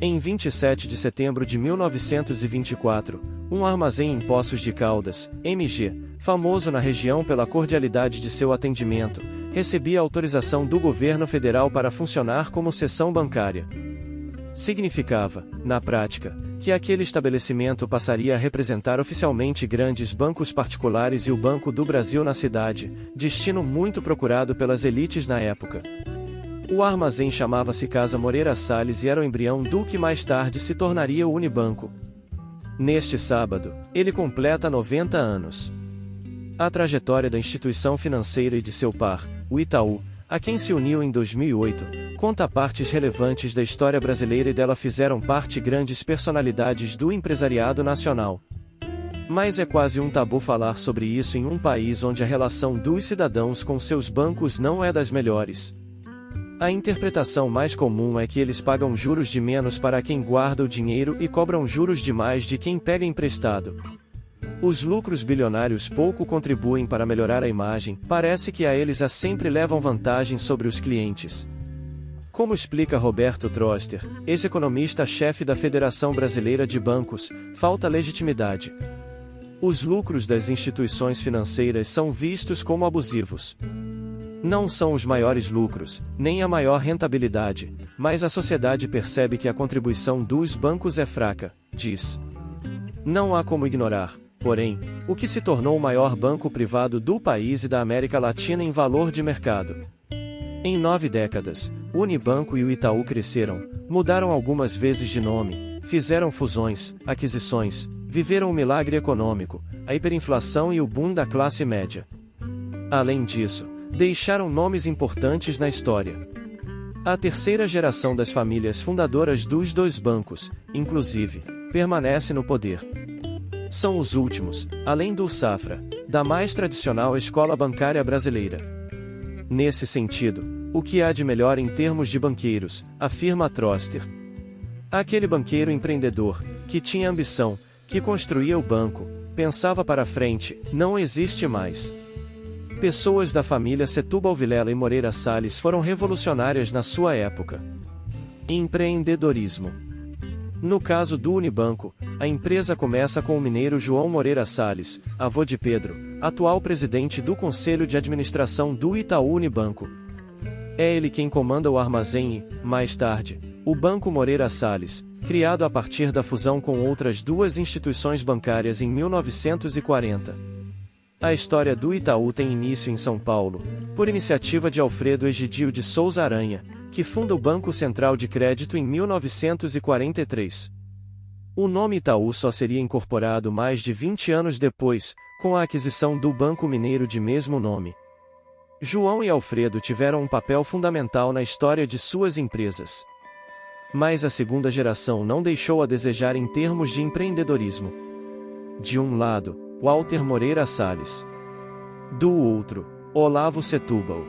Em 27 de setembro de 1924, um armazém em Poços de Caldas, MG, famoso na região pela cordialidade de seu atendimento, recebia autorização do governo federal para funcionar como seção bancária. Significava, na prática, que aquele estabelecimento passaria a representar oficialmente grandes bancos particulares e o Banco do Brasil na cidade, destino muito procurado pelas elites na época. O armazém chamava-se Casa Moreira Salles e era o embrião do que mais tarde se tornaria o Unibanco. Neste sábado, ele completa 90 anos. A trajetória da instituição financeira e de seu par, o Itaú, a quem se uniu em 2008, conta partes relevantes da história brasileira e dela fizeram parte grandes personalidades do empresariado nacional. Mas é quase um tabu falar sobre isso em um país onde a relação dos cidadãos com seus bancos não é das melhores. A interpretação mais comum é que eles pagam juros de menos para quem guarda o dinheiro e cobram juros de mais de quem pega emprestado. Os lucros bilionários pouco contribuem para melhorar a imagem, parece que a eles sempre levam vantagem sobre os clientes. Como explica Roberto Troster, ex-economista-chefe da Federação Brasileira de Bancos, falta legitimidade. Os lucros das instituições financeiras são vistos como abusivos. Não são os maiores lucros, nem a maior rentabilidade, mas a sociedade percebe que a contribuição dos bancos é fraca, diz. Não há como ignorar, porém, o que se tornou o maior banco privado do país e da América Latina em valor de mercado. Em 9 décadas, o Unibanco e o Itaú cresceram, mudaram algumas vezes de nome, fizeram fusões, aquisições, viveram o milagre econômico, a hiperinflação e o boom da classe média. Além disso, deixaram nomes importantes na história. A terceira geração das famílias fundadoras dos dois bancos, inclusive, permanece no poder. São os últimos, além do Safra, da mais tradicional escola bancária brasileira. Nesse sentido, o que há de melhor em termos de banqueiros, afirma Troster. Aquele banqueiro empreendedor, que tinha ambição, que construía o banco, pensava para frente, não existe mais. Pessoas da família Setúbal Vilela e Moreira Salles foram revolucionárias na sua época. Empreendedorismo. No caso do Unibanco, a empresa começa com o mineiro João Moreira Salles, avô de Pedro, atual presidente do Conselho de Administração do Itaú Unibanco. É ele quem comanda o armazém e, mais tarde, o Banco Moreira Salles, criado a partir da fusão com outras duas instituições bancárias em 1940. A história do Itaú tem início em São Paulo, por iniciativa de Alfredo Egidio de Souza Aranha, que funda o Banco Central de Crédito em 1943. O nome Itaú só seria incorporado mais de 20 anos depois, com a aquisição do Banco Mineiro de mesmo nome. João e Alfredo tiveram um papel fundamental na história de suas empresas. Mas a segunda geração não deixou a desejar em termos de empreendedorismo. De um lado, Walter Moreira Salles. Do outro, Olavo Setúbal.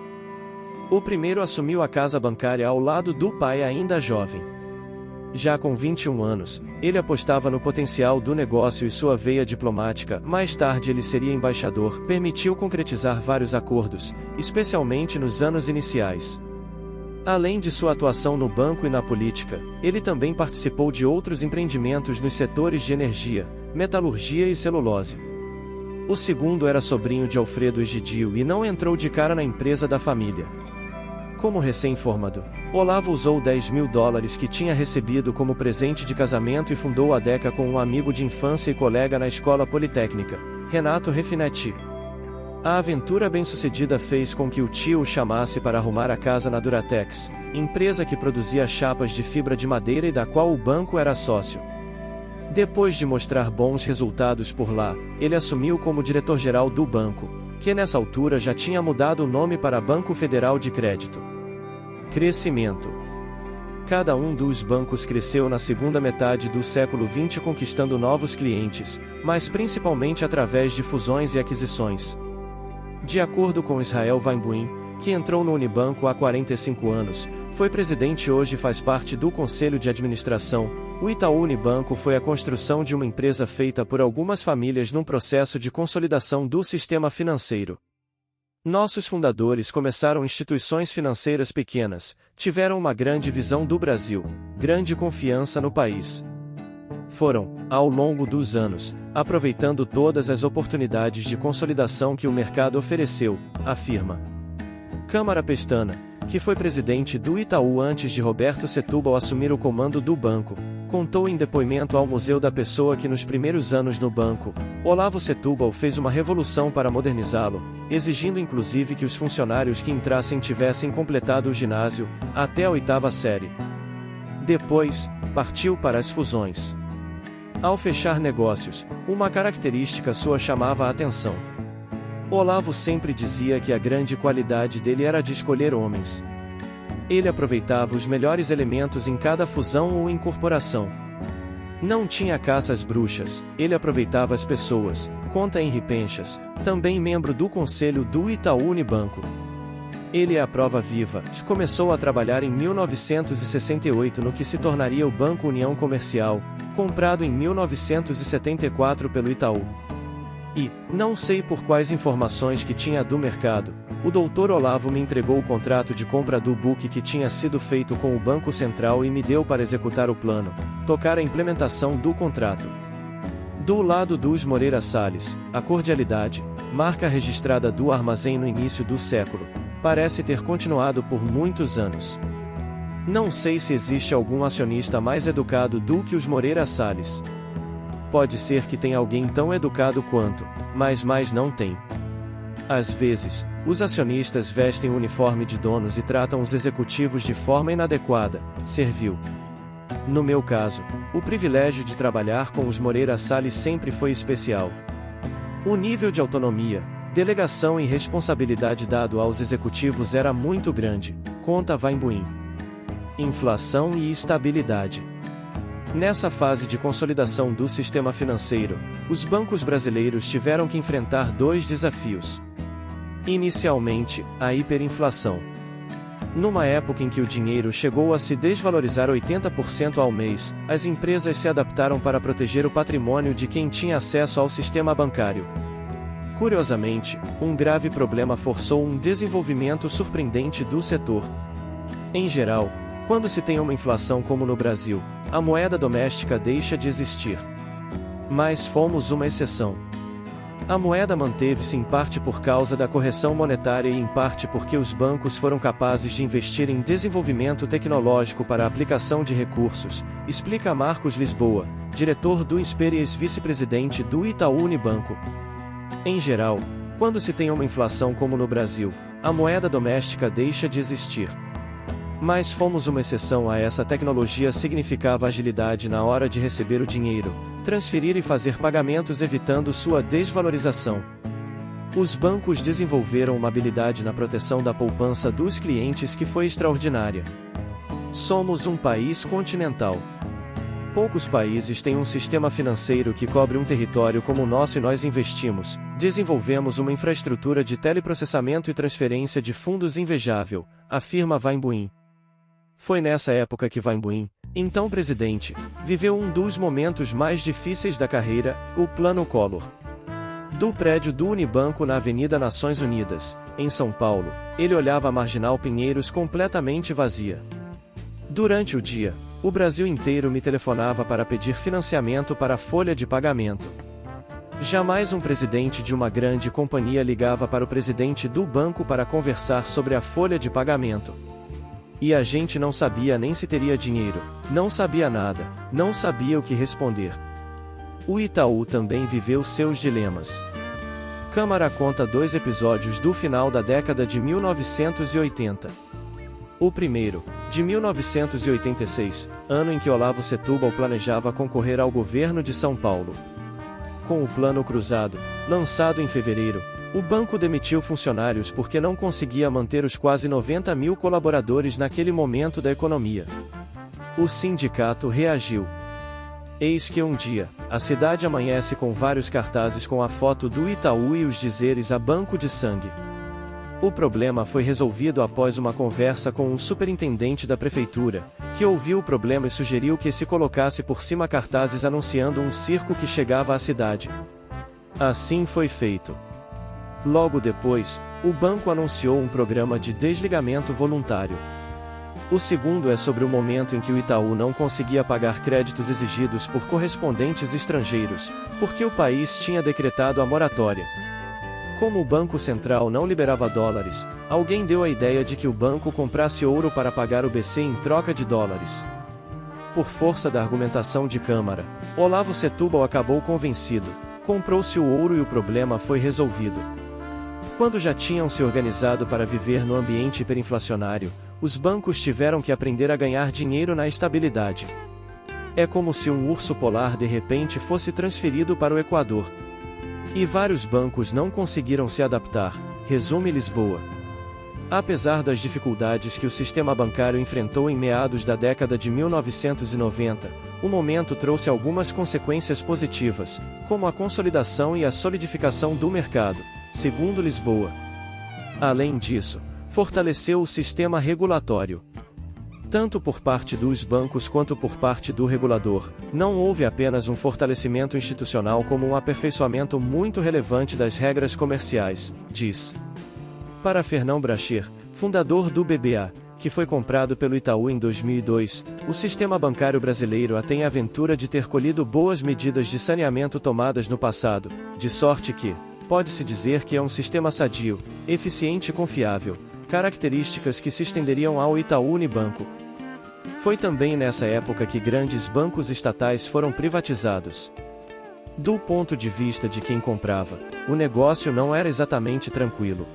O primeiro assumiu a casa bancária ao lado do pai ainda jovem. Já com 21 anos, ele apostava no potencial do negócio e sua veia diplomática. Mais tarde ele seria embaixador, permitiu concretizar vários acordos, especialmente nos anos iniciais. Além de sua atuação no banco e na política, ele também participou de outros empreendimentos nos setores de energia, metalurgia e celulose. O segundo era sobrinho de Alfredo Egidio e não entrou de cara na empresa da família. Como recém-formado, Olavo usou $10.000 que tinha recebido como presente de casamento e fundou a Deca com um amigo de infância e colega na escola politécnica, Renato Refinetti. A aventura bem-sucedida fez com que o tio o chamasse para arrumar a casa na Duratex, empresa que produzia chapas de fibra de madeira e da qual o banco era sócio. Depois de mostrar bons resultados por lá, ele assumiu como diretor-geral do banco, que nessa altura já tinha mudado o nome para Banco Federal de Crédito. Crescimento. Cada um dos bancos cresceu na segunda metade do século XX conquistando novos clientes, mas principalmente através de fusões e aquisições. De acordo com Israel Weinbuin, que entrou no Unibanco há 45 anos, foi presidente e hoje faz parte do Conselho de Administração, o Itaú Unibanco foi a construção de uma empresa feita por algumas famílias num processo de consolidação do sistema financeiro. Nossos fundadores começaram instituições financeiras pequenas, tiveram uma grande visão do Brasil, grande confiança no país. Foram, ao longo dos anos, aproveitando todas as oportunidades de consolidação que o mercado ofereceu, afirma Câmara Pestana, que foi presidente do Itaú antes de Roberto Setúbal assumir o comando do banco, contou em depoimento ao Museu da Pessoa que nos primeiros anos no banco, Olavo Setúbal fez uma revolução para modernizá-lo, exigindo inclusive que os funcionários que entrassem tivessem completado o ginásio, até a 8ª série. Depois, partiu para as fusões. Ao fechar negócios, uma característica sua chamava a atenção. Olavo sempre dizia que a grande qualidade dele era de escolher homens. Ele aproveitava os melhores elementos em cada fusão ou incorporação. Não tinha caça às bruxas, ele aproveitava as pessoas, conta Henri Penchas, também membro do conselho do Itaú Unibanco. Ele é a prova viva, começou a trabalhar em 1968 no que se tornaria o Banco União Comercial, comprado em 1974 pelo Itaú. E, não sei por quais informações que tinha do mercado, o Dr. Olavo me entregou o contrato de compra do book que tinha sido feito com o Banco Central e me deu para executar o plano, tocar a implementação do contrato. Do lado dos Moreira Salles, a cordialidade, marca registrada do armazém no início do século, parece ter continuado por muitos anos. Não sei se existe algum acionista mais educado do que os Moreira Salles. Pode ser que tenha alguém tão educado quanto, mas mais não tem. Às vezes, os acionistas vestem o uniforme de donos e tratam os executivos de forma inadequada, servil. No meu caso, o privilégio de trabalhar com os Moreira Salles sempre foi especial. O nível de autonomia, delegação e responsabilidade dado aos executivos era muito grande, conta Weinbuin. Inflação e estabilidade. Nessa fase de consolidação do sistema financeiro, os bancos brasileiros tiveram que enfrentar dois desafios. Inicialmente, a hiperinflação. Numa época em que o dinheiro chegou a se desvalorizar 80% ao mês, as empresas se adaptaram para proteger o patrimônio de quem tinha acesso ao sistema bancário. Curiosamente, um grave problema forçou um desenvolvimento surpreendente do setor. Em geral, quando se tem uma inflação como no Brasil, a moeda doméstica deixa de existir. Mas fomos uma exceção. A moeda manteve-se em parte por causa da correção monetária e em parte porque os bancos foram capazes de investir em desenvolvimento tecnológico para a aplicação de recursos, explica Marcos Lisboa, diretor do INSPER e ex-vice-presidente do Itaú Unibanco. Em geral, quando se tem uma inflação como no Brasil, a moeda doméstica deixa de existir. Mas fomos uma exceção a essa tecnologia significava agilidade na hora de receber o dinheiro, transferir e fazer pagamentos evitando sua desvalorização. Os bancos desenvolveram uma habilidade na proteção da poupança dos clientes que foi extraordinária. Somos um país continental. Poucos países têm um sistema financeiro que cobre um território como o nosso e nós investimos, desenvolvemos uma infraestrutura de teleprocessamento e transferência de fundos invejável, afirma Weinbuin. Foi nessa época que Weinbuin, então presidente, viveu um dos momentos mais difíceis da carreira, o Plano Collor. Do prédio do Unibanco na Avenida Nações Unidas, em São Paulo, ele olhava a Marginal Pinheiros completamente vazia. Durante o dia, o Brasil inteiro me telefonava para pedir financiamento para a folha de pagamento. Jamais um presidente de uma grande companhia ligava para o presidente do banco para conversar sobre a folha de pagamento. E a gente não sabia nem se teria dinheiro, não sabia nada, não sabia o que responder. O Itaú também viveu seus dilemas. Câmara conta dois episódios do final da década de 1980. O primeiro, de 1986, ano em que Olavo Setúbal planejava concorrer ao governo de São Paulo. Com o Plano Cruzado, lançado em fevereiro, o banco demitiu funcionários porque não conseguia manter os quase 90 mil colaboradores naquele momento da economia. O sindicato reagiu. Eis que um dia, a cidade amanhece com vários cartazes com a foto do Itaú e os dizeres a banco de sangue. O problema foi resolvido após uma conversa com um superintendente da prefeitura, que ouviu o problema e sugeriu que se colocasse por cima cartazes anunciando um circo que chegava à cidade. Assim foi feito. Logo depois, o banco anunciou um programa de desligamento voluntário. O segundo é sobre o momento em que o Itaú não conseguia pagar créditos exigidos por correspondentes estrangeiros, porque o país tinha decretado a moratória. Como o Banco Central não liberava dólares, alguém deu a ideia de que o banco comprasse ouro para pagar o BC em troca de dólares. Por força da argumentação de Câmara, Olavo Setúbal acabou convencido, comprou-se o ouro e o problema foi resolvido. Quando já tinham se organizado para viver no ambiente hiperinflacionário, os bancos tiveram que aprender a ganhar dinheiro na estabilidade. É como se um urso polar de repente fosse transferido para o Equador. E vários bancos não conseguiram se adaptar, resume Lisboa. Apesar das dificuldades que o sistema bancário enfrentou em meados da década de 1990, o momento trouxe algumas consequências positivas, como a consolidação e a solidificação do mercado, segundo Lisboa. Além disso, fortaleceu o sistema regulatório. Tanto por parte dos bancos quanto por parte do regulador, não houve apenas um fortalecimento institucional como um aperfeiçoamento muito relevante das regras comerciais, diz. Para Fernão Brasher, fundador do BBA, que foi comprado pelo Itaú em 2002, o sistema bancário brasileiro tem a aventura de ter colhido boas medidas de saneamento tomadas no passado, de sorte que, pode-se dizer que é um sistema sadio, eficiente e confiável, características que se estenderiam ao Itaú Unibanco. Foi também nessa época que grandes bancos estatais foram privatizados. Do ponto de vista de quem comprava, o negócio não era exatamente tranquilo.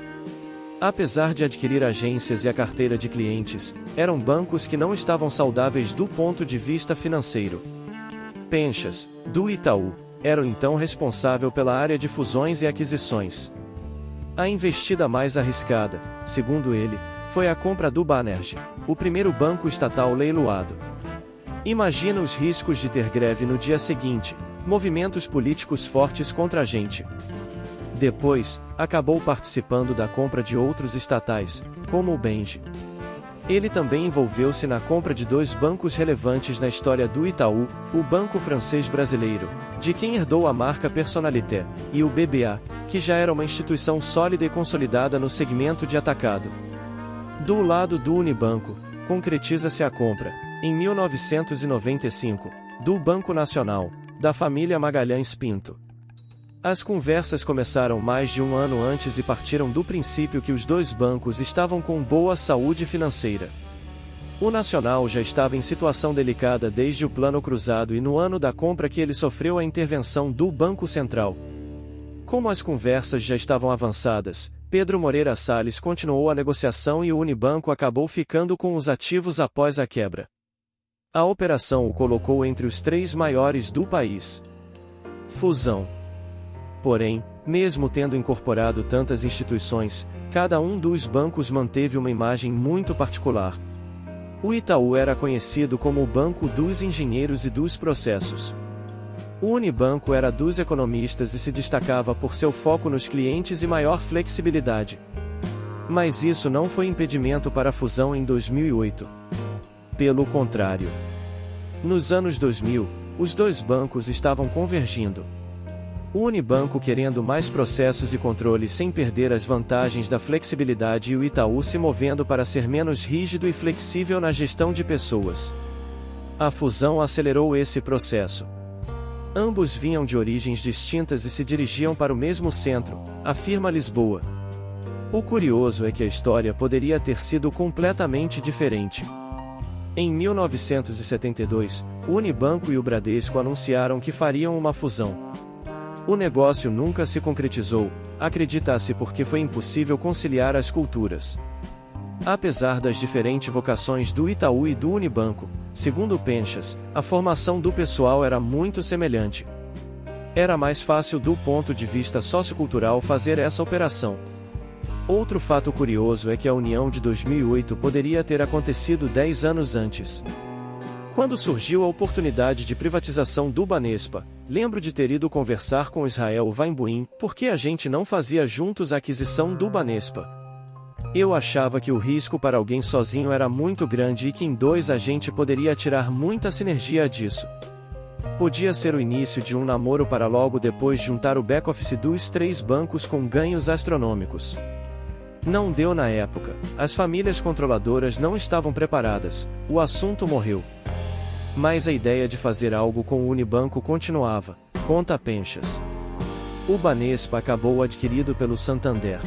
Apesar de adquirir agências e a carteira de clientes, eram bancos que não estavam saudáveis do ponto de vista financeiro. Penchas, do Itaú, era então responsável pela área de fusões e aquisições. A investida mais arriscada, segundo ele, foi a compra do Banerj, o primeiro banco estatal leiloado. Imagina os riscos de ter greve no dia seguinte, movimentos políticos fortes contra a gente. Depois, acabou participando da compra de outros estatais, como o Benj. Ele também envolveu-se na compra de dois bancos relevantes na história do Itaú, o Banco Francês Brasileiro, de quem herdou a marca Personnalité, e o BBA, que já era uma instituição sólida e consolidada no segmento de atacado. Do lado do Unibanco, concretiza-se a compra, em 1995, do Banco Nacional, da família Magalhães Pinto. As conversas começaram mais de um ano antes e partiram do princípio que os dois bancos estavam com boa saúde financeira. O Nacional já estava em situação delicada desde o Plano Cruzado e no ano da compra que ele sofreu a intervenção do Banco Central. Como as conversas já estavam avançadas, Pedro Moreira Salles continuou a negociação e o Unibanco acabou ficando com os ativos após a quebra. A operação o colocou entre os três maiores do país. Fusão. Porém, mesmo tendo incorporado tantas instituições, cada um dos bancos manteve uma imagem muito particular. O Itaú era conhecido como o Banco dos Engenheiros e dos Processos. O Unibanco era dos economistas e se destacava por seu foco nos clientes e maior flexibilidade. Mas isso não foi impedimento para a fusão em 2008. Pelo contrário. Nos anos 2000, os dois bancos estavam convergindo. O Unibanco querendo mais processos e controle sem perder as vantagens da flexibilidade e o Itaú se movendo para ser menos rígido e flexível na gestão de pessoas. A fusão acelerou esse processo. Ambos vinham de origens distintas e se dirigiam para o mesmo centro, afirma Lisboa. O curioso é que a história poderia ter sido completamente diferente. Em 1972, o Unibanco e o Bradesco anunciaram que fariam uma fusão. O negócio nunca se concretizou, acredita-se porque foi impossível conciliar as culturas. Apesar das diferentes vocações do Itaú e do Unibanco, segundo Penchas, a formação do pessoal era muito semelhante. Era mais fácil do ponto de vista sociocultural fazer essa operação. Outro fato curioso é que a união de 2008 poderia ter acontecido 10 anos antes. Quando surgiu a oportunidade de privatização do Banespa, lembro de ter ido conversar com Israel Weinbuin, porque a gente não fazia juntos a aquisição do Banespa. Eu achava que o risco para alguém sozinho era muito grande e que em dois a gente poderia tirar muita sinergia disso. Podia ser o início de um namoro para logo depois juntar o back-office dos 3 bancos com ganhos astronômicos. Não deu na época, as famílias controladoras não estavam preparadas, o assunto morreu. Mas a ideia de fazer algo com o Unibanco continuava, conta Penchas. O Banespa acabou adquirido pelo Santander.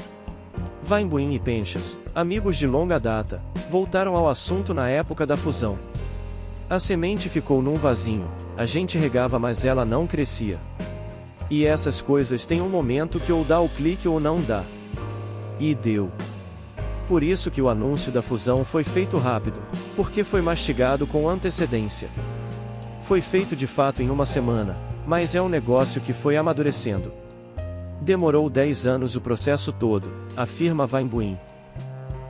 Vaimbuim e Penchas, amigos de longa data, voltaram ao assunto na época da fusão. A semente ficou num vasinho, a gente regava mas ela não crescia. E essas coisas têm um momento que ou dá o clique ou não dá. E deu. Por isso que o anúncio da fusão foi feito rápido, porque foi mastigado com antecedência. Foi feito de fato em uma semana, mas é um negócio que foi amadurecendo. Demorou 10 anos o processo todo, afirma Vaimbuim.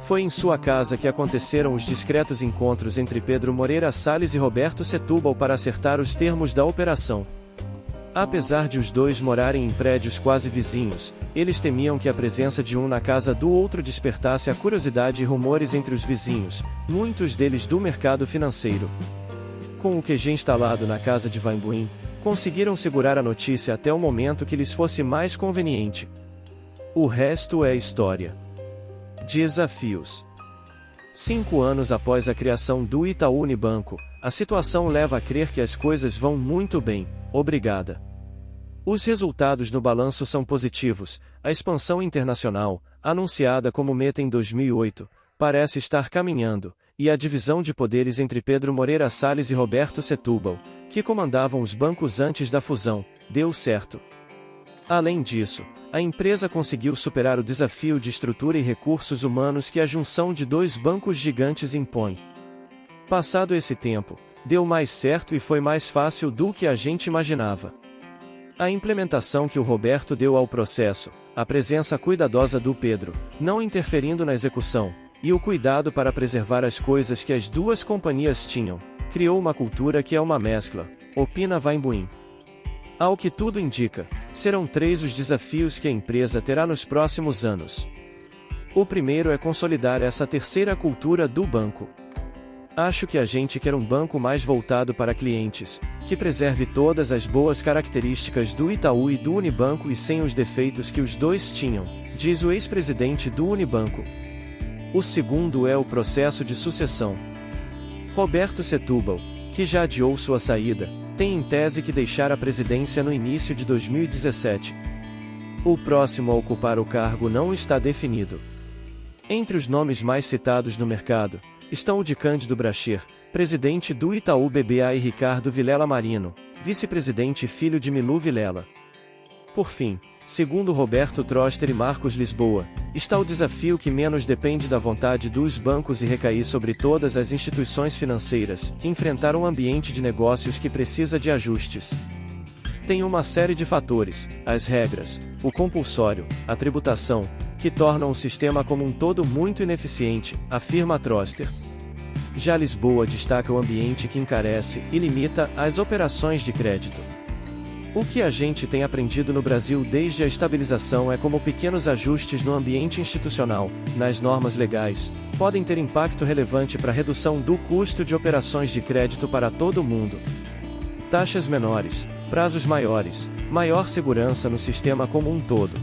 Foi em sua casa que aconteceram os discretos encontros entre Pedro Moreira Salles e Roberto Setúbal para acertar os termos da operação. Apesar de os dois morarem em prédios quase vizinhos, eles temiam que a presença de um na casa do outro despertasse a curiosidade e rumores entre os vizinhos, muitos deles do mercado financeiro. Com o QG instalado na casa de Vaimbuim, conseguiram segurar a notícia até o momento que lhes fosse mais conveniente. O resto é história. Desafios. 5 anos após a criação do Itaú Unibanco, a situação leva a crer que as coisas vão muito bem, obrigada. Os resultados no balanço são positivos, a expansão internacional, anunciada como meta em 2008, parece estar caminhando, e a divisão de poderes entre Pedro Moreira Salles e Roberto Setúbal, que comandavam os bancos antes da fusão, deu certo. Além disso, a empresa conseguiu superar o desafio de estrutura e recursos humanos que a junção de 2 bancos gigantes impõe. Passado esse tempo, deu mais certo e foi mais fácil do que a gente imaginava. A implementação que o Roberto deu ao processo, a presença cuidadosa do Pedro, não interferindo na execução, e o cuidado para preservar as coisas que as duas companhias tinham, criou uma cultura que é uma mescla, opina Vaimbuim. Ao que tudo indica, serão 3 os desafios que a empresa terá nos próximos anos. O primeiro é consolidar essa terceira cultura do banco. Acho que a gente quer um banco mais voltado para clientes, que preserve todas as boas características do Itaú e do Unibanco e sem os defeitos que os dois tinham, diz o ex-presidente do Unibanco. O segundo é o processo de sucessão. Roberto Setúbal, que já adiou sua saída, tem em tese que deixar a presidência no início de 2017. O próximo a ocupar o cargo não está definido. Entre os nomes mais citados no mercado, estão o de Cândido Brascher, presidente do Itaú BBA, e Ricardo Vilela Marino, vice-presidente e filho de Milu Vilela. Por fim, segundo Roberto Troster e Marcos Lisboa, está o desafio que menos depende da vontade dos bancos e recair sobre todas as instituições financeiras, que enfrentar um ambiente de negócios que precisa de ajustes. Tem uma série de fatores, as regras, o compulsório, a tributação, que tornam o sistema como um todo muito ineficiente, afirma Troster. Já Lisboa destaca o ambiente que encarece e limita as operações de crédito. O que a gente tem aprendido no Brasil desde a estabilização é como pequenos ajustes no ambiente institucional, nas normas legais, podem ter impacto relevante para a redução do custo de operações de crédito para todo mundo. Taxas menores, prazos maiores, maior segurança no sistema como um todo.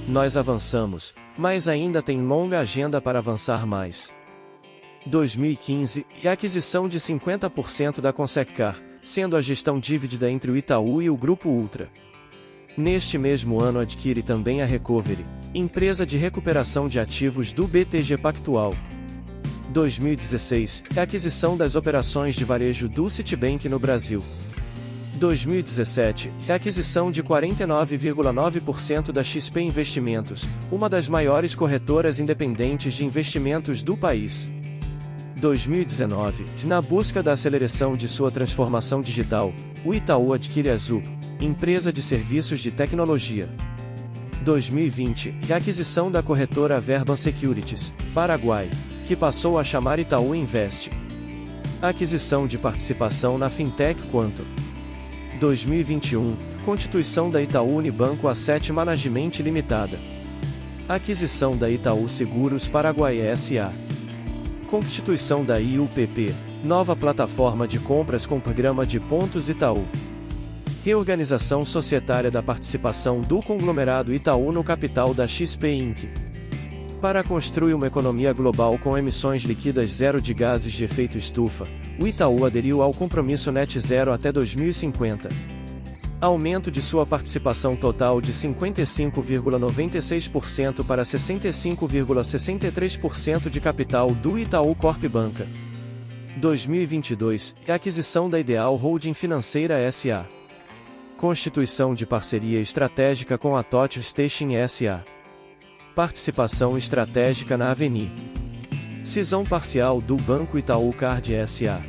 Nós avançamos, mas ainda tem longa agenda para avançar mais. 2015, e a aquisição de 50% da Conseccar, sendo a gestão dividida entre o Itaú e o Grupo Ultra. Neste mesmo ano adquire também a Recovery, empresa de recuperação de ativos do BTG Pactual. 2016, a aquisição das operações de varejo do Citibank no Brasil. 2017, a aquisição de 49,9% da XP Investimentos, uma das maiores corretoras independentes de investimentos do país. 2019, na busca da aceleração de sua transformação digital, o Itaú adquire a Zup, empresa de serviços de tecnologia. 2020, a aquisição da corretora Verban Securities, Paraguai, que passou a chamar Itaú Invest. A aquisição de participação na Fintech Quanto. 2021, constituição da Itaú Unibanco Asset Management Limitada. Aquisição da Itaú Seguros Paraguai S.A. Constituição da IUPP, nova plataforma de compras com programa de pontos Itaú. Reorganização societária da participação do conglomerado Itaú no capital da XP Inc. Para construir uma economia global com emissões líquidas zero de gases de efeito estufa, o Itaú aderiu ao compromisso Net Zero até 2050. Aumento de sua participação total de 55,96% para 65,63% de capital do Itaú Corp Banca. 2022, aquisição da Ideal Holding Financeira S.A. Constituição de parceria estratégica com a Tokyo Station S.A. Participação estratégica na Avenue. Cisão parcial do Banco Itaú Card S.A.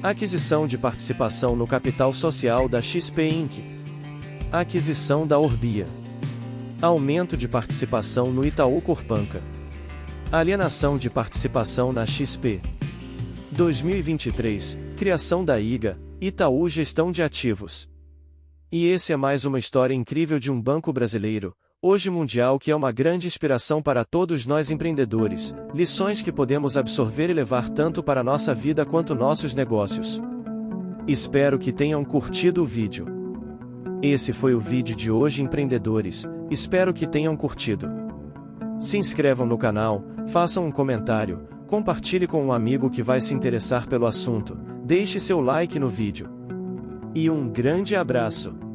Aquisição de participação no capital social da XP Inc. Aquisição da Orbia. Aumento de participação no Itaú Corpanca. Alienação de participação na XP. 2023, criação da IGA, Itaú Gestão de Ativos. E esse é mais uma história incrível de um banco brasileiro, hoje mundial, que é uma grande inspiração para todos nós empreendedores, lições que podemos absorver e levar tanto para nossa vida quanto nossos negócios. Espero que tenham curtido o vídeo. Esse foi o vídeo de hoje, empreendedores, espero que tenham curtido. Se inscrevam no canal, façam um comentário, compartilhe com um amigo que vai se interessar pelo assunto, deixe seu like no vídeo. E um grande abraço!